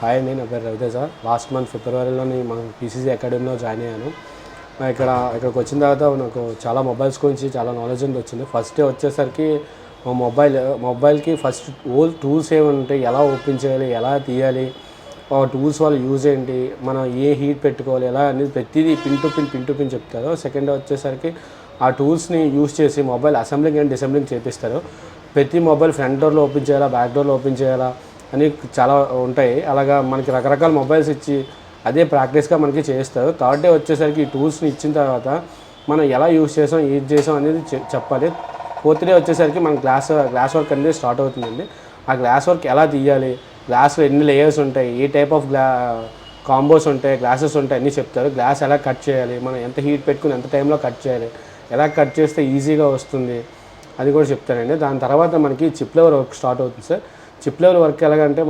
Hi అండి, నా పేరు రవితేజ. లాస్ట్ మంత్ ఫిబ్రవరిలోని మనం పీసీసీ అకాడమీలో జాయిన్ అయ్యాను. ఇక్కడికి వచ్చిన తర్వాత నాకు చాలా మొబైల్స్ గురించి చాలా నాలెడ్జ్ అనేది వచ్చింది. ఫస్ట్ డే వచ్చేసరికి మా మొబైల్కి ఫస్ట్ టూల్స్ ఏమి ఉంటాయి, ఎలా ఓపెన్ చేయాలి, ఎలా తీయాలి, టూల్స్ వాళ్ళ యూజ్ ఏంటి, మనం ఏ హీట్ పెట్టుకోవాలి, ఎలా అనేది ప్రతిదీ పిన్ టు పిన్ చెప్తారు. సెకండ్ డే వచ్చేసరికి ఆ టూల్స్ని యూజ్ చేసి మొబైల్ అసెంబ్లింగ్ అండ్ డిసెంబ్లింగ్ చేపిస్తారు. ప్రతి మొబైల్ ఫ్రంట్ డోర్లో ఓపెన్ చేయాలా, బ్యాక్ డోర్లో ఓపెన్ చేయాలా అని చాలా ఉంటాయి. అలాగా మనకి రకరకాల మొబైల్స్ ఇచ్చి అదే ప్రాక్టీస్గా మనకి చేస్తారు. థర్డ్ డే వచ్చేసరికి ఈ టూల్స్ని ఇచ్చిన తర్వాత మనం ఎలా యూజ్ చేసాం, ఏది చేసాం అనేది చెప్పాలి. ఫోర్త్ డే వచ్చేసరికి మన గ్లాస్ వర్క్ అనేది స్టార్ట్ అవుతుందండి. ఆ గ్లాస్ వర్క్ ఎలా తీయాలి, గ్లాస్లో ఎన్ని లేయర్స్ ఉంటాయి, ఏ టైప్ ఆఫ్ కాంబోస్ ఉంటాయి, గ్లాసెస్ ఉంటాయి అన్నీ చెప్తారు. గ్లాస్ ఎలా కట్ చేయాలి, మనం ఎంత హీట్ పెట్టుకుని ఎంత టైంలో కట్ చేయాలి, ఎలా కట్ చేస్తే ఈజీగా వస్తుంది అది కూడా చెప్తానండి. దాని తర్వాత మనకి చిప్ లెవెల్ వర్క్ స్టార్ట్ అవుతుంది సార్. చిప్ లెవెల్ వర్క్ ఎలాగంటే